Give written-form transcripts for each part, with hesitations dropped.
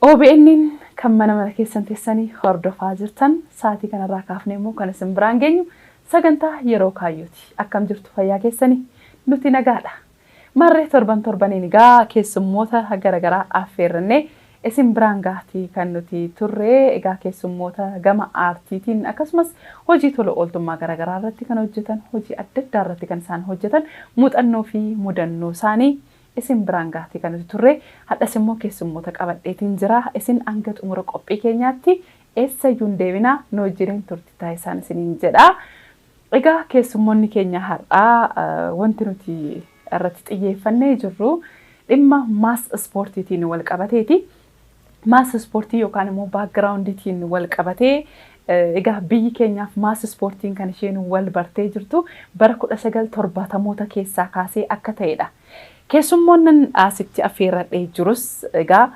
OBN kan mana keessan teessanii hordofaa jirtan sa'aatii kanarraa kaafnee immoo kan isin biraan geenyu sagantaa yeroo kaayyooti. Akkam jirtu fayyaa keessanii nuti nagaadha. Marree torbaniin egaa keessummoota garaagaraa affeerrannee isin biraan gaahtii kan nuti turree egaa keessummoota gama aartiitiin akkasumas hojii tola ooltummaa garaagaraa irratti kan hojjetan hojii adda addaa irratti kan isaan hojjetan muuxannoo fi mudannoo isaanii isin biraan gaahtii kan nuti turree hadhas immoo keessummoota qabadheetiin jira. Isin hanga xumura qophii keenyaatti eessayyuu hin deebinaa nu wajjin turtii taasisaan isiniin jedha. Egaa keessummoonni keenya har'aa wanti nuti irratti xiyyeeffannee jirru dhimma maas ispoortiitiin wal qabateeti. Maas ispoortii yookaan immoo baakgiraawundiitiin wal qabatee egaa biyyi keenyaaf maas ispoortiin kan isheen wal bartee jirtu bara 1970moota keessaa kaasee akka ta'edha. Keessummoonni asitti affeerradhee jirus egaa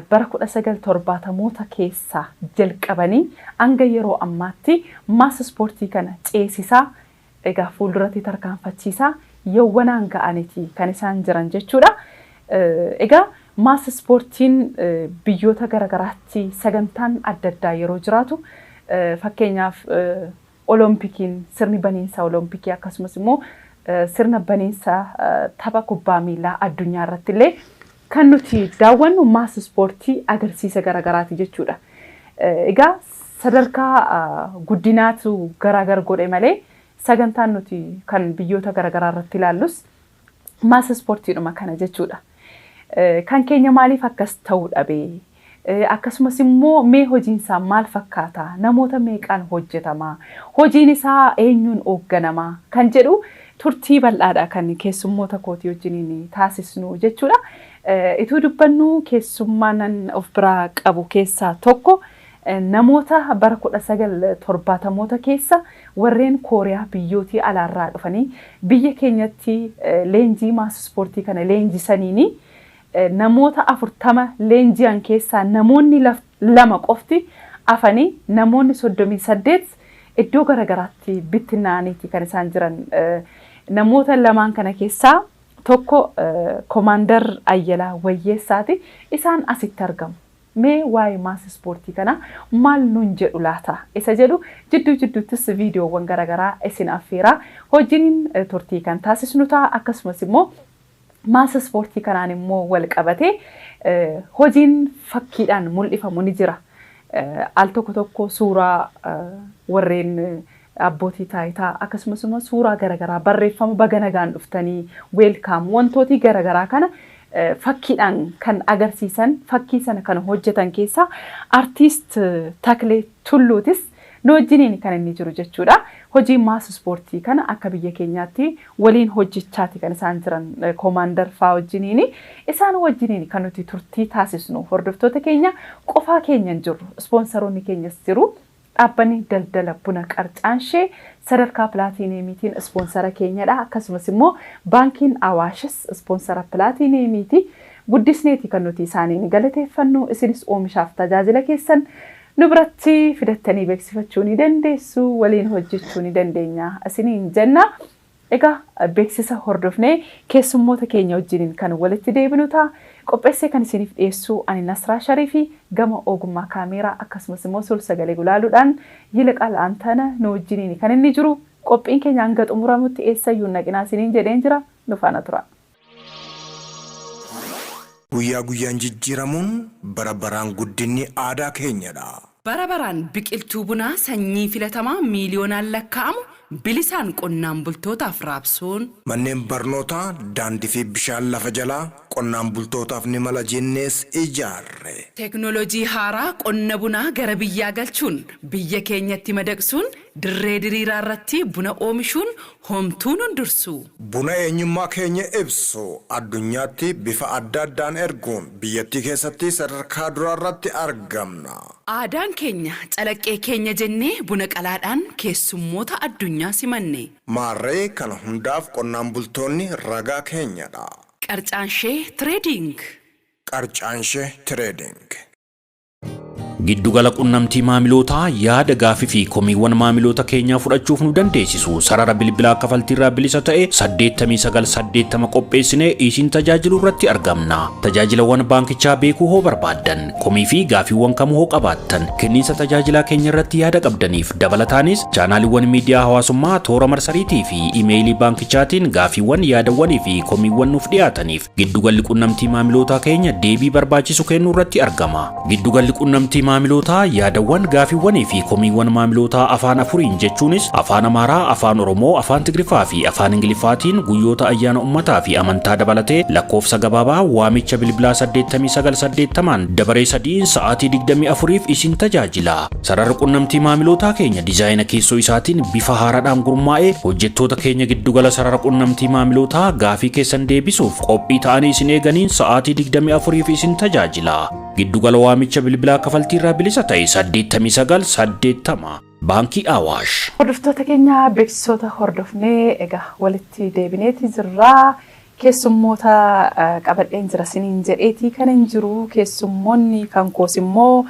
bara 1970moota keessaa jalqabanii hanga yeroo ammaatti maas ispoortii kana ceesisaa egaa fuulduratti tarkaanfachiisaa yawwanaan ga'aniiti kan isaan jiran jechuudha. Egaa maas ispoortiin biyyoota garaagaraatti sagantaan adda addaa yeroo jiraatu fakkeenyaaf oloompikiin sirni baniinsa olompikii akkasumas immoo sirna baniinsa tapha kubbaa miilaa addunyaa irratti illee kan nuti daawwannu maas ispoortii agarsiisa garaagaraati jechuudha. Egaa sadarkaa guddinaatu garaagar godhe malee sagantaan nuti kan biyyoota garaagaraa irratti ilaallus maas ispoortiidhuma kana jechuudha. Kan keenya maaliif akkas ta'uu dhabee? Akkasumas immoo mee hojiin isaa maal fakkaata? Namoota meeqaan hojjetama? Hojiin isaa eenyuun hoogganamaa? Kan jedhu turtii bal'aadha kan keessummoota kootii wajjiniin taasisnu jechuudha. Ituu dubbannu keessummaan of biraa qabu keessaa tokko namoota bara 1970moota keessa warreen Kooriyaa biyyootii alaarraa dhufanii biyya keenyatti leenjii maas ispoortii kana leenjisaniini namoota 40 leenji'an keessaa namoonni lama qofti afanii namoonni 38 iddoo garaagaraatti bittinnaaniiti kan isaan jiran. Namoota lamaan kana keessaa tokko Komaandar Ayyalaa Wayyeessaati. Isaan asitti argamu. Mee waa'ee maas ispoortii kana maal nuun jedhu laata? Isa jedhu jidduuttis viidiyoowwan garaagaraa isin affeeraa hojiin turtii kan taasisnu ta'a. Akkasumas immoo maas ispoortii kanaan immoo wal qabatee hojiin fakkiidhaan mul'ifamu ni jira. Al tokko suuraa warreen abbootii taayitaa akkasumas immoo suuraa garaagaraa barreeffama baga nagaan dhuftanii weelkaam wantooti garaagaraa kana fakkiidhaan kan agarsiisan fakkii sana kan hojjetan keessaa artiist Taklee Tulluutis nu wajjiniin kan inni jiru jechuudha. Hojii maas ispoortii kana akka biyya keenyaatti waliin hojjechaati kan isaan jiran Komaandar faa wajjiniin isaan wajjiniin kan nuti turtii taasisnu hordoftoota keenya qofaa keenyan jirru ispoonsaroonni keenyas jiru. Dhaabbanni daldala buna Qarcaanshee sadarkaa pilaatiinemiitiin ispoonsara keenyadha. Akkasumas immoo baankiin Awaashis ispoonsara pilaatiinemiiti. Guddisneeti kan nuti isaaniin galateeffannu. Isinis oomishaaf tajaajila keessan nu biratti fidattanii beeksifachuu ni dandeessu. Waliin hojjechuu ni dandeenya. Isiniin jenna. Egaa beeksisa hordofnee keessummoota keenya wajjiniin kan walitti deebinu ta'a. Qopheessee kan isiniif dhiyeessu ani Nasraa Shariifi gama ogummaa kaameeraa akkasumas immoo suur-sagalee gulaaluudhaan Yilaqaa La'aantana nu wajjiniin kan inni jiru. Qophiin keenya hanga xumuramutti eessayyuu naqinaa isiniin jedheen jira. Nu faana tura. Guyyaa guyyaan jijjiiramuun bara baraan guddinni aadaa keenyadha. Bara baraan biqiltuu bunaa sanyii filatamaa miiliyoonaan lakkaa'amu bilisaan qonnaan bultootaaf raabsuun manneen barnootaa daandii fi bishaan lafa jalaa qonnaan bultootaaf ni mala jennees ijaarre. Teknoolojii haaraa qonna bunaa gara biyyaa galchuun biyya keenyatti madaqsuun dirree diriiraa irratti buna oomishuun homtuun hundursu. Buna eenyummaa keenya ibsu addunyaatti bifa adda addaan erguun biyyattii keessatti sadarkaa duraa irratti argamna. Aadaan keenya calaqqee keenya jennee buna qalaadhaan keessummoota addunyaa simanne. Maarree kana hundaaf qonnaan bultoonni ragaa keenyadha. Qarcaanshee Trading. Qarcaanshee Trading. Giddugala qunnamtii maamilootaa yaada gaafii fi komiiwwan maamiloota keenyaa fudhachuuf nu dandeessisu sarara bilbilaa kafaltiirraa bilisa ta'e 8980 qopheessinee isin tajaajilu irratti argamna. Tajaajilawwan baankichaa beekuu hoo barbaaddan komii fi gaafiiwwan kamuu hoo qabaattan kenniinsa tajaajilaa keenya irratti yaada qabdaniif dabalataanis chaanaaliiwwan miidiyaa hawaasummaa toora marsariitii fi imeeyilii baankichaatiin gaafiiwwan yaadawwanii fi komiiwwan nuuf dhiyaataniif giddugalli qunnamtii maamilootaa keenya deebii barbaachisu kennuu irratti argama. Giddugalli qunnamtii maamilootaa yaadawwan gaafiiwwanii fi komiiwwan maamilootaa afaan afuriin jechuunis afaan Amaaraa, afaan Oromoo, afaan Tigriffaa fi afaan Ingiliffaatiin guyyoota ayyaana ummataa fi amantaa dabalatee lakkoofsa gabaabaa waamicha bilbilaa 8980 dabaree 3 sa'aatii 24f isin tajaajila. Sarara qunnamtii maamilootaa keenya dizaayina keessoo isaatiin bifa haaraadhaan gurmaa'ee hojjettoota keenya giddugala sarara qunnamtii maamilootaa gaafii keessan deebisuuf qophii ta'anii isin eeganiin sa'aatii 24f isin tajaajila. Giddugala waamicha bilbilaa kafaltiirraa bilisa ta'e 8980 Baankii Awaash. Hordoftoota keenya beeksisoota hordofnee egaa walitti deebineeti jirra. Keessummoota qabadheen jira siniin jedheetii kan hin jiru keessummoonni kan koos immoo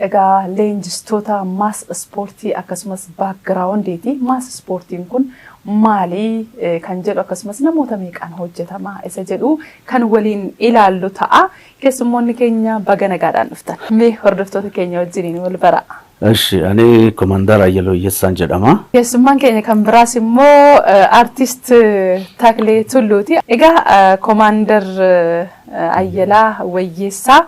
egaa leenjistoota maas ispoortii akkasumas baakgiraawundiiti. Maas ispoortiin kun maali kan jedhu akkasumas namoota meeqaan hojjetama isa jedhu kan waliin ilaallu ta'a. Keessummoonni keenya baga nagaadhaan dhuftan. Mee hordoftoota keenya wajjiniin wal bara. Eshi ani Komandar Ayyaloo Yessaan jedhama. Keessummaan keenya kan biraas immoo artist Taklee Tulluuti. Egaa Komandar Ayyalaa Wayyeessaa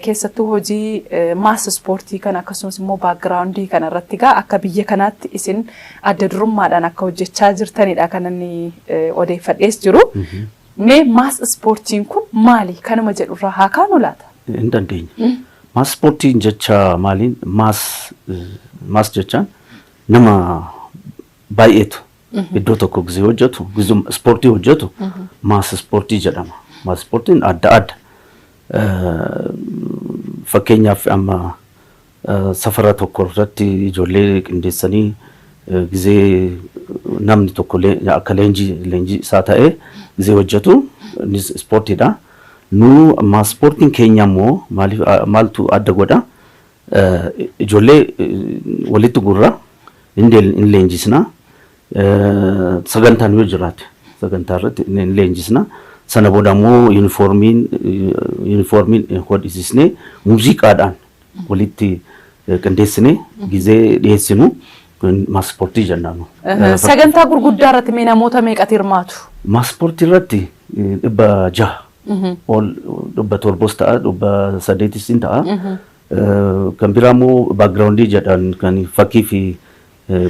keessattuu hojii maas ispoortii kan akkasumas immoo baakgiraawundii kana irratti egaa akka biyya kanaatti isin adda durummaadhaan akka hojjechaa jirtanidha kan inni odeeffadhees jiru. Mee maas ispoortiin kun maali? Kanuma jedhurraa haa kaanu laata? Hin dandeenya. Maas ispoortiin jecha maaliin maas jechaan nama baay'eetu iddoo tokko gisee hojjetu, gisee ispoortii hojjetu maas ispoortii jedhama. Maas ispoortiin adda adda. Fakkeenyaaf amma safara tokko irratti ijoollee qindeessanii gisee namni tokko akka leenjii isaa ta'ee gisee hojjetu innis ispoortiidha. Nu maas ispoortiin keenya immoo maaltu adda godha? Ijoollee walitti gurra hin leenjisna. Sagantaan yoo jiraate sagantaa irratti hin leenjisna. Sana booda immoo yuunifoormiin hodhisisnee muuziqaadhaan walitti qindeessinee gisee dhiyeessinu maas ispoortii jennaanu. Sagantaa gurguddaa irratti mee namoota meeqatu hirmaatu? Maas ispoortii irratti 600 ol 700 ta'a 800 ta'a. Kan biraa immoo baakgiraawundii jedhan kan fakkii fi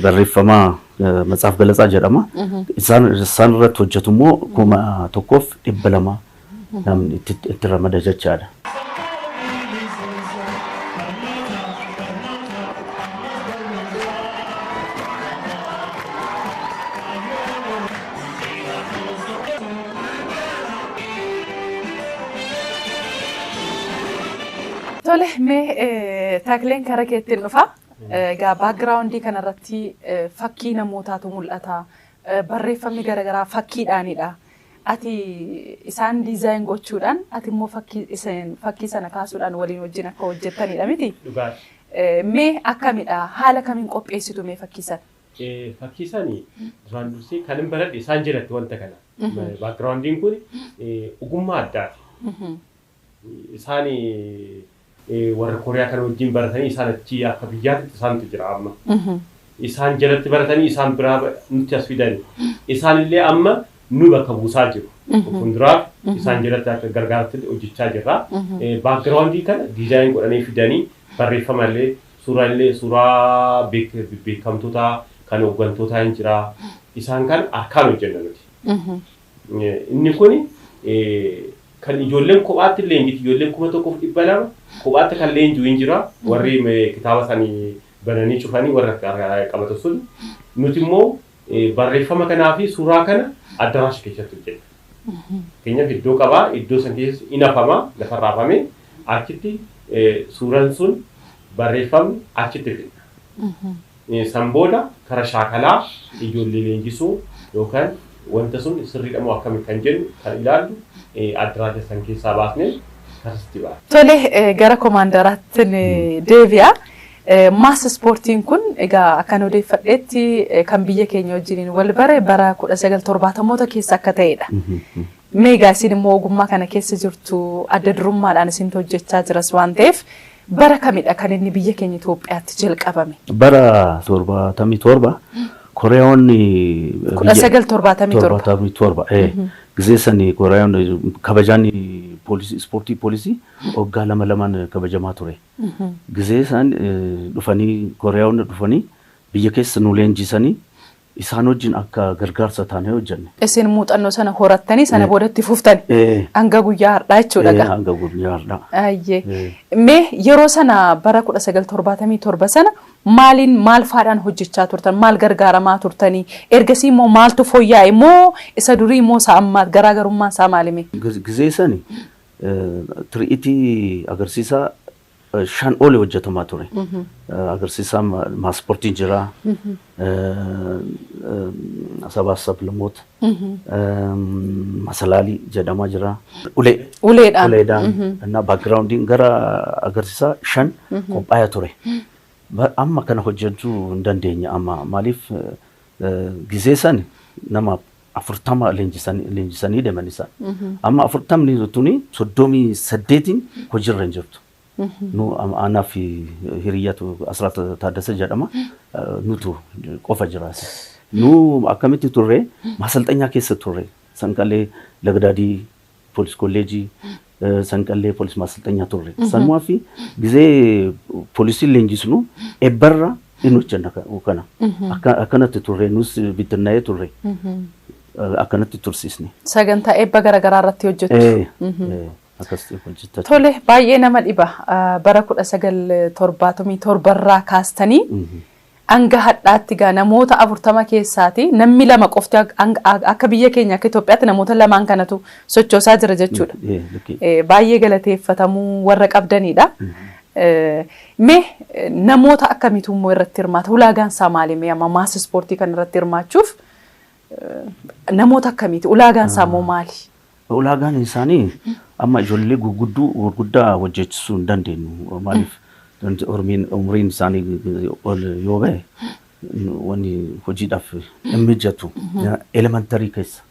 barreeffamaa matsaaf galatsaa jedhama. Isaan irratti hojjetu immoo 1200 namni itti ramada jechaadha. Tole mee Takleen kara keettiin dhufa. Egaa baakgiraawundii kanarratti fakkii namootaatu mul'ata. Barreeffamni garaagaraa fakkiidhaanidha. Ati isaan diizaayin gochuudhaan ati immoo fakkii sana kaasuudhaan waliin wajjin akka hojjettanidha miti? Mee akkamidha? Haala kamiin qopheessitu mee fakkii sana? Fakkii sanii duraan dursee kan hin baradhe isaan jedhatti wanta kana. Baakgiraawundiin kun ogummaa addaati. Isaanii warra Kooriyaa kana wajjin baratanii isaan achi akka biyyaatti isaantu jira amma. Isaan jalatti baratanii isaan biraa nutti as fidani. Isaan illee amma nu bakka buusaa jiru. Fuulduraaf isaan jalatti akka gargaaratti hojjechaa jirra. Baakgiraawundii kana diizaayin godhanii fidanii barreeffama illee suuraa beekamtoota kan hooggantoota hin jira. Isaan kan harkaan hojjenna nuti. Inni kun kan ijoolleen kophaatti leenjiti ijoolleen 1200 kophaatti kan leenjuu hin jira warri kitaaba sanii bananii cufanii warra qabatu sun nuti immoo barreeffama kanaa fi suuraa kana addaraasha keessatti hojjenna. Keenyaaf iddoo qabaa iddoo san keessa inafama lafa raafame achitti suuraan sun barreeffamni achitti fidna. San booda kara shaakalaa ijoollee leenjisuu yookaan wanta sun sirriidhamoo akkamitti kan jennu kan ilaallu addaraasha san keessaa baasnee Kastiba. Tole gara komaandaraatti deebi'a. Maas ispoortiin kun egaa akkan odeeffadheetti kan biyya keenya wajjiniin wal bare bara 1970moota keessa akka ta'edha. Meegaa isin immoo ogummaa kana keessa jirtu adda durummaadhaan isin hojjechaa jiras waan ta'eef bara kamidha kan inni biyya keenya Itoophiyaatti jalqabame? Bara 77 Koreeyoonni 1977 ጊዜ ሰኒ ኮሪያን ከበጃኒ ፖሊሲ ስፖርቲ ፖሊሲ ኦጋ ለመለማን ከበጀማ ቱሬ ጊዜ ሰን ዱፈኒ ኮሪያውን ዱፈኒ ቢየከስ ኑሌንጂ ሰኒ ኢሳኖጅን አካ ገርጋርሳ ታኔ ወጀነ እሲን ሙጠኖ ሰነ ሆራተኒ ሰነ ቦደት ፉፍተን አንጋ ጉያ አርዳቸው ደጋ አንጋ ጉያ አርዳ አየ ሜ የሮሰና በረ 1977 ሰነ ማሊን ማልፋዳን ሆጅቻ ቱርተን ማል ገርጋራማ ቱርተኒ ኤርገሲ ሞ ማልቱ ፎያይ ሞ እሰዱሪ ሞ ሳማት ገራገሩማ ሳማሊሜ ጊዜ ሰኒ ትሪኢቲ አገርሲሳ ሻን ኦሌ ወጀተማ ቱሬ አገርሲሳ ማስፖርት እንጀራ አሰባሰብ ለሞት ማሰላሊ ጀዳማ ጅራ ኡሌዳ እና ባክግራውንዲን ገራ አገርሲሳ ሻን ቆጳያ ቱሬ አማ ከነ ሆጀንቱ እንደንደኛ አማ ማሊፍ ጊዜ ሰኒ ነማ አፍርታማ ሌንጂሳኒ ደመኒሳ አማ አፍርታም ሊዙቱኒ ሶዶሚ ሰዴቲን ሆጅረን ጀርቱ ኑ አና ፊ ሂሪያቱ አስራት ታደሰ ጀዳማ ኑቱ ቆፈ ጅራስ ኑ አከሚቲ ቱሬ ማሰልጠኛ ኬስ ቱሬ ሰንቀሌ ለግዳዲ ፖሊስ ኮሌጂ ሰንቀሌ ፖሊስ ማሰልጠኛ ቱሬ ሰንዋፊ ጊዜ ፖሊሲ ሌንጂስኑ ኤበራ ኢኖቸነከ ወከና አከነት ቱሬ ኑስ ቢትናዬ ቱሬ አከነት ቱርሲስኒ ሰገንታ ኤበ ገረገራራት ይወጀቱ akasti hojjeta tole baay'ee nama dhiba bara 1977 irraa kaastanii anga hadhaatti gaa namoota 40 keessaati namni lama qofti akka biyya keenya akka Itoophiyaatti namoota lamaan kanatu sochoosaa jira jechuudha baay'ee galateeffatamuu warra qabdanidha mee namoota akkamiitu immoo irratti hirmaata ulaagaan isaa maali mee amma maas ispoortii kan irratti hirmaachuuf namoota akkamiiti ulaagaan isaa immoo maali ulaagaan isaanii amma ijoollee gurguddaa hojjechisuu hin dandeenyu maaliif umriin isaanii yoo ba'e wanni hojiidhaaf hin mijatu elementarii keessa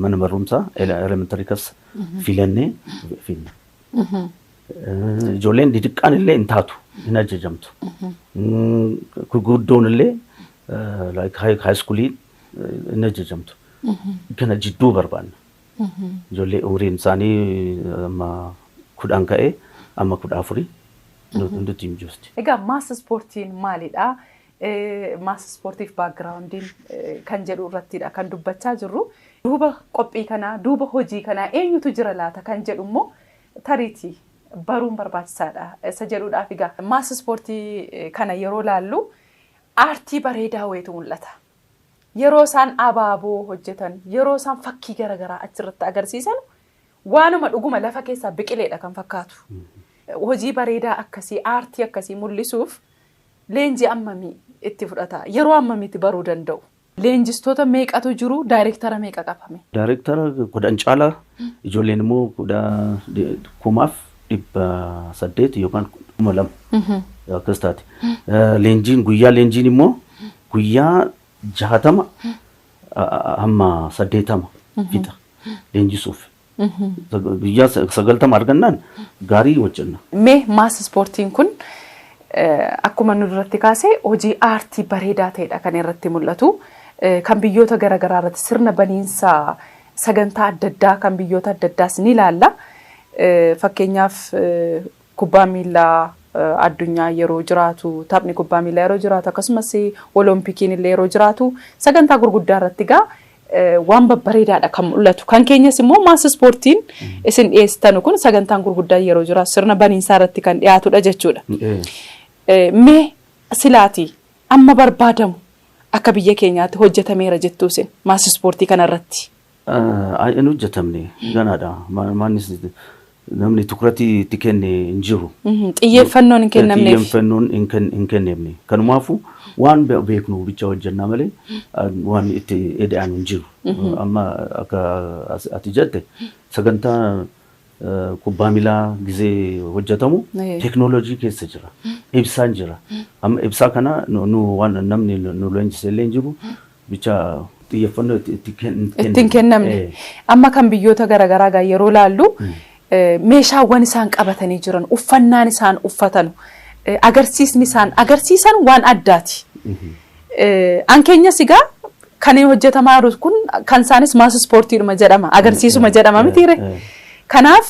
mana barumsaa elementarii keessa filannee finna ijoolleen xixiqqaan illee hin taatu hin ajajamtu gurguddoon illee haayiskuulii hin ajajamtu kana jidduu barbaanna ijoollee umriin isaanii amma 10 ka'e amma 14 nuti imjuusti. Egaa maas ispoortiin maalidha? Maas ispoortiif baakgiraawundiin kan jedhu irrattidha kan dubbachaa jirru. Duuba qophii kanaa duuba hojii kanaa eenyutu jira laata kan jedhu immoo tariitii baruun barbaachisaadha. Isa jedhuudhaaf egaa maas ispoortii kana yeroo laallu aartii bareedaa wayitu mul'ata. yeroo isaan abaaboo hojjetan yeroo isaan fakkii garagaraa achirratti agarsiisan waanuma dhuguma lafa keessaa biqileedha kan fakkaatu hojii bareedaa akkasii aartii akkasii mul'isuuf leenjii ammamii itti fudhata yeroo ammamiitti baruu danda'u leenjistoota meeqatu jiru daayireektara meeqa qabame daayireektara godhan caalaa ijoolleen immoo kumaaf 800 yookaan 2,000 akkas taate leenjiin guyyaa leenjiin immoo guyyaa 60 amma 80 fixa leenjisuuf guyyaa 90 argannaan gaarii hojjenna. Mee maas ispoortiin kun akkuma nu duratti kaasee hojii aartii bareedaa ta'edha kan irratti mul'atu kan biyyoota garaagaraa irratti sirna baniinsa sagantaa adda addaa kan biyyoota adda addaas ni ilaalla. Fakkeenyaaf kubbaa miilaa addunyaa yeroo jiraatu taphni kubbaa miilaa yeroo jiraatu akkasumas oloompikiin illee yeroo jiraatu sagantaa gurguddaa irratti gaa waan babbareedaadha kan mul'atu kan keenyas immoo maas ispoortiin isin dhiyeessitan kun sagantaan gurguddaa yeroo jiraatu sirna baniinsaa irratti kan dhiyaatudha jechuudha. Mee silaati amma barbaadamu akka biyya keenyaatti hojjetameera jettuu isin maas ispoortii kana irratti. Hin hojjetamne ganaadha maanis namni tukurati itti kenne hin jiru. Xiyyeeffannoon hin kennamneef. Xiyyeeffannoon hin kennamne. Kanumaafu waan beeknu bicha hojjennaa malee waan itti eda'an hin jiru. Amma akka ati jette sagantaa kubbaa miilaa gizee hojjetamu teknooloojii keessa jira. Ibsaan jira. Amma ibsaa kana nu waan namni nu leenjisellee hin jiru bicha xiyyeeffannoo ittiin kennamne. Amma kan biyyoota garaagaraa gaa yeroo laallu meeshaawwan isaan qabatanii jiran uffannaan isaan uffatan agarsiisni isaan agarsiisan waan addaati. An keenya sigaa kan hojjetamaa jiru kun kan isaanis maas ispoortiidhuma jedhama agarsiisuma jedhama mitiire. Kanaaf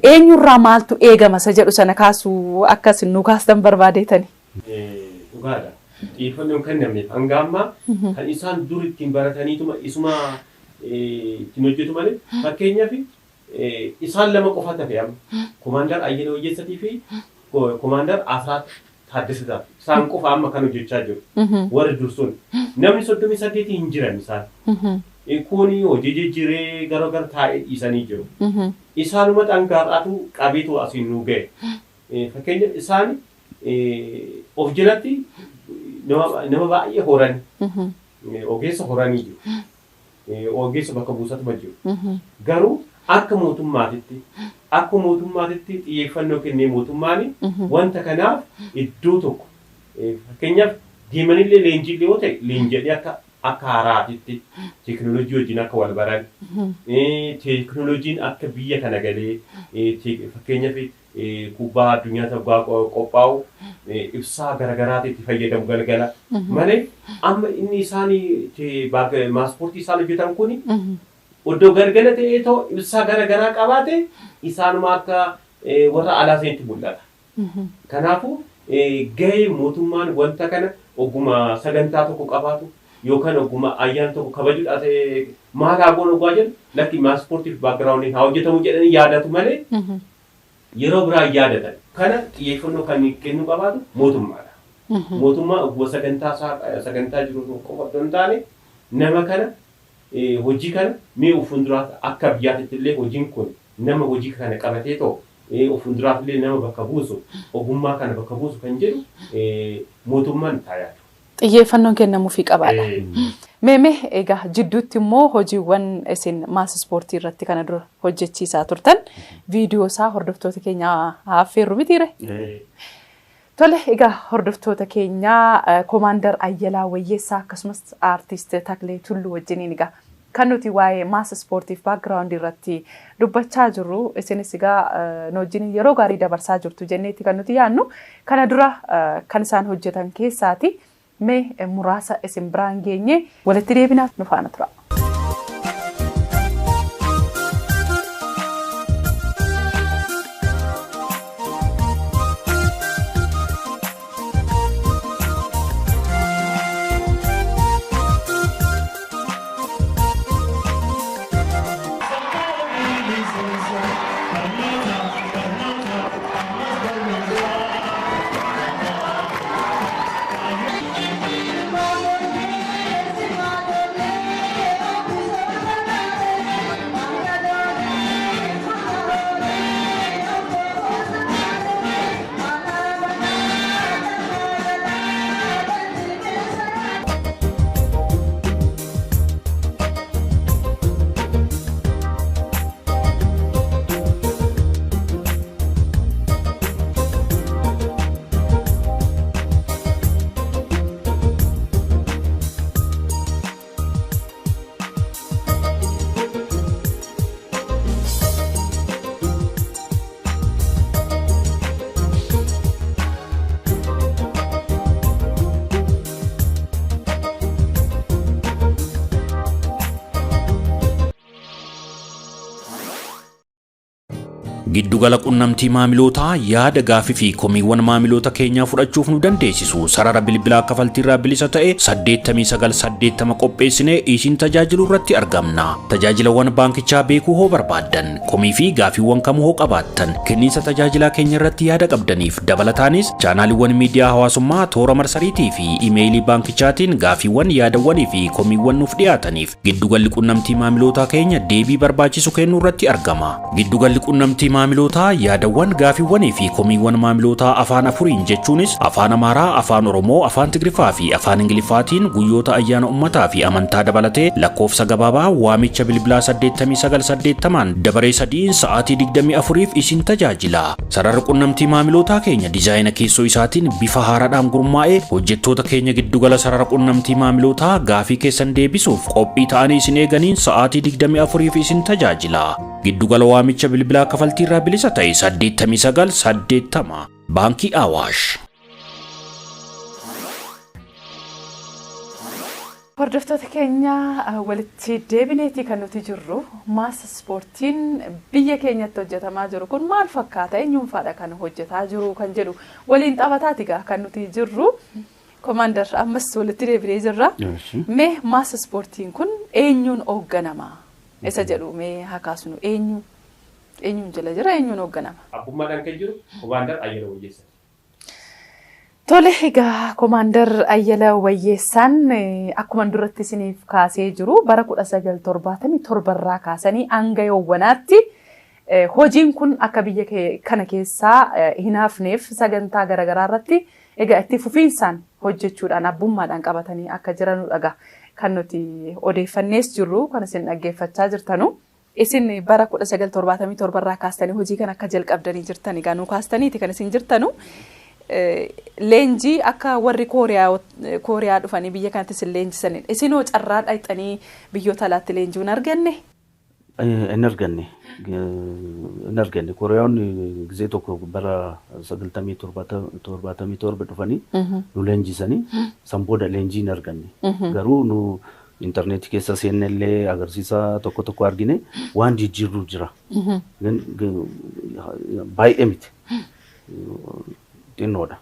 eenyurraa maaltu eegama isa jedhu sana kaasuu akkas nu kaastan barbaadeetani. Dhugaadha. Xiyyeeffannoon kennamne hanga ammaa kan isaan dur ittiin barataniituma isuma ittiin hojjetu malee fakkeenyaaf isaan lama qofa tafe amma Komaandar Ayyala Wayyeessatii fi Komaandar Asraat Taaddasaadha. Isaan qofa amma kan hojjechaa jiru. Warri dursuun namni 38 hin jiran isaan. Kuni hojii jijjiiree gara taa'ee dhiisanii jiru. Isaanuma dhangaadhaatu qabeetu asiin nu ga'e. Fakkeenyaaf isaan of jalatti nama baay'ee horani. Ogeessa horanii jiru. Ogeessa bakka buusatuma jiru. Garuu akka mootummaatitti xiyyeeffannoo kennee mootummaan wanta kanaaf iddoo tokko fakkeenyaaf deemanillee leenjiillee yoo ta'e leenjii akka haaraatitti teknooloojii wajjin akka wal baran teknooloojiin akka biyya kana galee fakkeenyaaf kubbaa addunyaatiif qophaa'u ibsaa garaagaraatti itti fayyadamu galgala malee amma inni isaan maaspoortii isaan hojjetan kuni oddoo galgala ta'ee ta'u ibsaa garaagaraa qabaate isaanuma akka warra alaa seenti mul'ata. Kanaafuu gahee mootummaan wanta kana ogummaa sagantaa tokko qabaatu yookaan ogummaa ayyaana tokko kabajuudhaaf maal haa goonu ogaa jedhu lakki maaspoortiif baakgiraawundiin haa hojjetamu jedhanii yaadatu malee yeroo biraa yaadatan. Kana xiyyeeffannoo kan kennu qabaatu mootummaadha. Mootummaa ogummaa sagantaa jiru qofa otoo hin taane nama kana hojii kana mee fuulduraaf akka biyyaatti illee hojiin kun nama hojii kana qabatee ta'u fuulduraaf illee nama bakka buusu ogummaa kana bakka buusu kan jedhu mootummaan taayyaatu. Xiyyeeffannoon kennamuufii qabaadha. Meemee egaa jidduutti immoo hojiiwwan isin maas ispoortii irratti kana dura hojjechiisaa turtan viidiyoo isaa hordoftoota keenya affeerru mitiire. Tole egaa hordoftoota keenya Komaandar Ayyalaa Wayyeessaa akkasumas aartist Taklee Tulluu wajjiniin egaa kan nuti waa'ee maas ispoortiif baakgiraawundii irratti dubbachaa jirru isinis egaa nu wajjin yeroo gaarii dabarsaa jirtu jenneetti kan nuti yaadnu kana dura kan isaan hojjetan keessaati mee muraasa isin biraan geenye walitti deebinaa nu faana tura. Giddugala qunnamtii maamilootaa yaada gaafii fi komiiwwan maamiloota keenyaa fudhachuuf nu dandeessisu sarara bilbilaa kafaltiirraa bilisa ta'e 8980 qopheessinee isin tajaajilu irratti argamna. Tajaajilawwan baankichaa beekuu hoo barbaaddan komii fi gaafiiwwan kamuu hoo qabaattan kenniinsa tajaajilaa keenya irratti yaada qabdaniif dabalataanis chaanaaliiwwan miidiyaa hawaasummaa toora marsariitii fi iimeeyilii baankichaatiin gaafiiwwan yaadawwanii fi komiiwwan nuuf dhiyaataniif giddugalli qunnamtii maamilootaa keenya deebii barbaachisu kennuu irratti argama. Giddugalli qunnamtii maamilootaa yaadawwan gaafiiwwanii fi komiiwwan maamilootaa afaan afuriin jechuunis afaan Amaaraa, afaan Oromoo, afaan Tigriffaa fi afaan Ingiliffaatiin guyyoota ayyaana uummataa fi amantaa dabalatee lakkoofsa gabaabaa waamicha bilbilaa 8980 dabaree 3 sa'aatii 24f isin tajaajila. Sarara qunnamtii maamilootaa keenya dizaayina keessoo isaatiin bifa haaraadhaan gurmaa'ee hojjettoota keenya giddugala sarara qunnamtii maamilootaa gaafii keessan deebisuuf qophii ta'anii isin eeganiin sa'aatii 24f isin tajaajila. Giddugala waamicha bilbilaa kafaltii irraa bilisa ta'e 8980 Baankii Awaash. Hordoftoota keenya walitti deebineetii kan nuti jirru maas ispoortiin biyya keenyatti hojjetamaa jiru kun maal fakkaata eenyuunfaadha kan hojjetaa jiru kan jedhu waliin taphataati kan nuti jirru. Komaander ammas walitti deebinee jirra. Mee maas ispoortiin kun eenyuun hoogganama? Isa jedhu mee hakaasnu eenyuun jala jira eenyuun hoogganama? Abbummaadhaan kan jiru Komaander Ayyala Wayyeessaa. Tole egaa Komaander Ayyala Wayyeessaan akkuma duratti isiniif kaasee jiru bara 1977 irraa kaasanii hanga yawwanaatti hojiin kun akka biyya kana keessaa hin hafneef sagantaa garaagaraa irratti egaa itti fufiinsaan hojjechuudhaan abbummaadhaan qabatanii akka jiranudha kan nuti odeeffannees jirru kan isin dhaggeeffachaa jirtanu. Isin bara 1977 irraa kaastanii hojii kan akka jalqabdanii jirtan egaa nu kaastaniiti kan isin jirtanu. Leenjii akka warri Kooriyaa dhufanii biyya kanatti isin leenjisanidha. Isinoo carraa dhayxanii biyyoota alaatti leenji'uun arganne? Hin arganne. Kooriyaan gisee tokko bara 1977 dhufanii nu leenjisanii san booda leenjii hin arganne. Garuu nu interneetii keessa seennellee agarsiisa tokko argine waan jijjiirru jira. Baay'ee miti. Xinnoodha.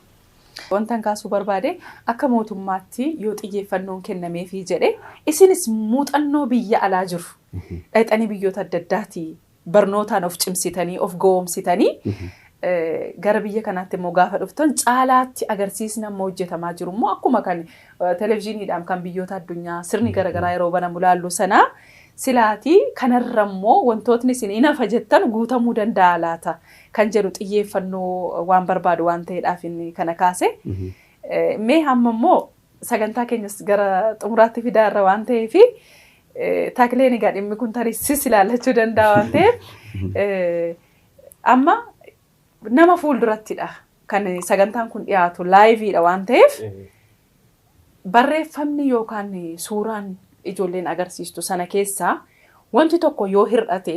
Wantan kaasuu barbaade akka mootummaatti yoo xiyyeeffannoon kennameefii jedhe isinis muuxannoo biyya alaa jiru. Dhayxanii biyyoota adda addaati barnootaan of cimsitanii of ga'oomsitanii gara biyya kanaatti immoo gaafa dhuftan caalaatti agarsiisni amma hojjetamaa jiru immoo akkuma kan televezyiiniidhaan kan biyyoota addunyaa sirni garaagaraa yeroo banamu laallu sanaa silaati kanarra immoo wantootni isin hin hafa jettan guutamuu danda'a laata kan jedhu xiyyeeffannoo waan barbaadu waan ta'eedhaaf inni kana kaase. Mee hamma immoo sagantaa keenyas gara xumuraatti fidaa irra waan ta'eef taakileen egaa dhimmi kun tariisis ilaallachuu danda'a waan ta'eef amma nama fuuldurattidha kan sagantaan kun dhiyaatu laayiviidha waan ta'eef barreeffamni yookaan suuraan ijoolleen agarsiistu sana keessaa wanti tokko yoo hir'ate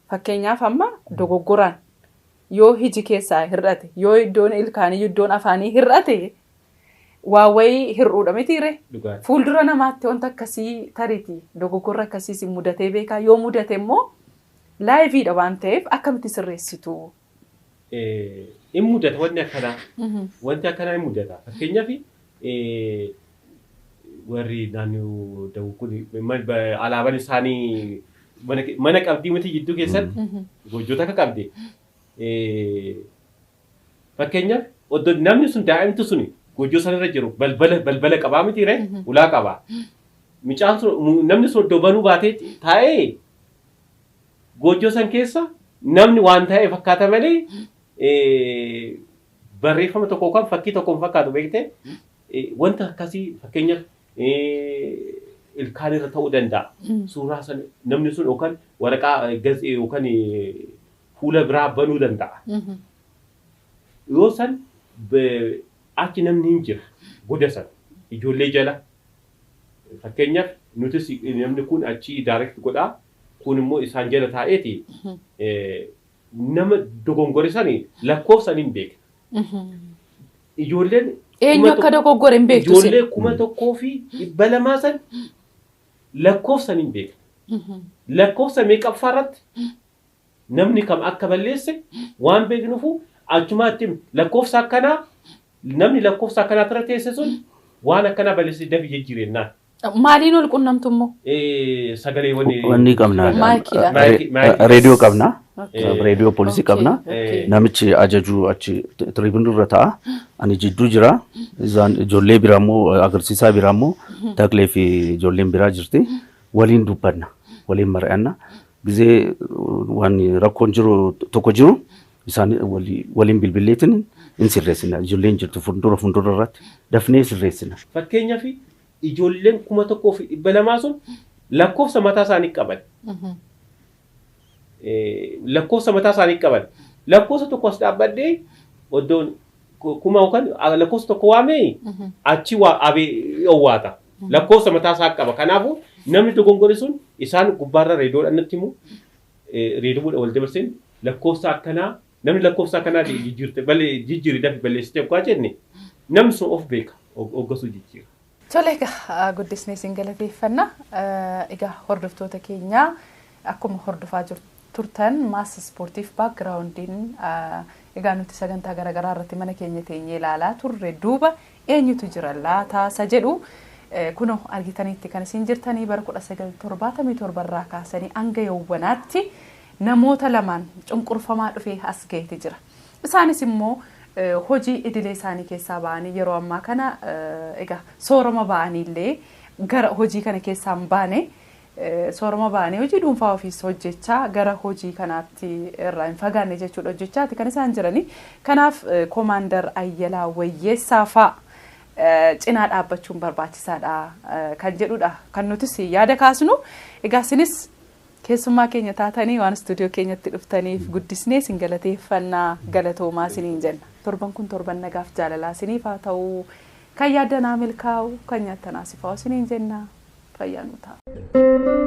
fakkeenyaaf amma dogoggoraan yoo hiji keessaa hir'ate yoo iddoon ilkaanii iddoon afaanii hir'ate waa wayii hir'uudha mitiire fuuldura namaatti wanta akkasii tariiti dogoggorra akkasii si mudatee beekaa yoo mudate immoo laayiviidha waan ta'eef akkamitti sirreessitu? In mudata wanti akkanaa hin mudata fakkeenyaaf warri naannoo dawuu kun alaabaan isaanii mana qabdii miti jidduu keessatti gochoota akka qabde fakkeenyaaf oddoo namni sun daa'imtu suni gojoo sanarra jiru balbala qabaa mitiire ulaa qabaa micaan sun namni sun oddoo banuu baatee taa'ee gojoo san keessa namni waan ta'e fakkaata malee barreeffama tokko yookaan fakkii tokko hin fakkaatu beektee wanta akkasii fakkeenyaaf ilkaan irra ta'uu danda'a. Suuraa san namni sun yookaan waraqaa gaazexaa yookaan fuula biraa banuu danda'a. Yoo san achi namni hin jira goda san ijoollee jala fakkeenyaaf nutis namni kun achi direct godhaa kun immoo isaan jala taa'eeti nama dogongoressanii lakkoofsan hin beekne. Ijoolleen eenyu akka dogoggore hin beektu ijoollee 1,200 san lakkoofsan hin beekne. Lakkoofsa meeqaffaa irratti namni kam akka balleesse waan beeknuufu achumaatti lakkoofsa akkanaa namni lakkoofsa akkanaa irra teesse sun waan akkanaa balleesse dafi jijjiirennaan. Maaliin ol qunnamtu immoo? Sagalee wanni qabna. Reediyoo qabna. Reediyoo poolisii qabna. Namichi ajaju achi tiriibinii irra ta'a. Ani jidduu jira. Ijoollee biraa immoo agarsiisaa biraa immoo Taklee fi ijoolleen biraa jirti. Waliin dubbanna. Waliin mari'anna. gisee waan rakkoon jiru tokko jiru isaan waliin bilbileetiin in sirreessina ijoolleen jirtu fuuldura irratti dafnee sirreessina. Fakkeenyaaf ijoolleen 1,200 sun lakkoofsa mataa isaanii qaban. Lakkoofsa mataa isaanii qaban. Lakkoofsa tokko as dhaabbadhee oddoon kuma yookaan lakkoofsa tokko waamee achi abee owwaata. Lakkoofsa mataa isaa qaba. Kanaafuu namni dogongore sun isaan gubbaarra reedoodhaan natti himu reedoo wal dabarseen lakkoofsa akkanaa namni lakkoofsa akkanaa jijjiirri dafi balleessitee akka jenne namni sun of beeka hoggasuu jijjiira. Tole egaa guddisnee isin galateeffanna. Egaa hordoftoota keenya akkuma hordofaa turtan maas ispoortiif baakgiraawundiin egaa nuti sagantaa garaagaraa irratti mana keenya teenyee ilaalaa turre duuba eenyutu jira laata isa jedhu kuno argitanitti kan isin jirtanii bara 1977 irraa kaasanii hanga yawwanaatti namoota lamaan cunqurfamaa dhufee as ga'eeti jira. Isaanis immoo hojii idilee isaanii keessaa ba'anii yeroo ammaa kana egaa soorama ba'aniillee gara hojii kana keessaa hin baane soorama ba'anii hojii dhuunfaa ofiis hojjechaa gara hojii kanaatti irraa hin fagaanne jechuudha hojjechaati kan isaan jiranii. Kanaaf Koomaandar Ayyalaa Wayyeessaa fa'a cinaa dhaabbachuun barbaachisaadha kan jedhudha kan nutis yaada kaasnu. Egaa isinis keessummaa keenya taatanii waan istuudiyoo keenyatti dhuftaniif guddisnee isin galateeffannaa galatoomaa isiniin jenna. Torban kun torban nagaaf jaalalaa isiniif haa ta'u kan yaaddanaa milkaa'u kan nyaattanaas ifaa isiniin jenna fayyaa nu ta'a.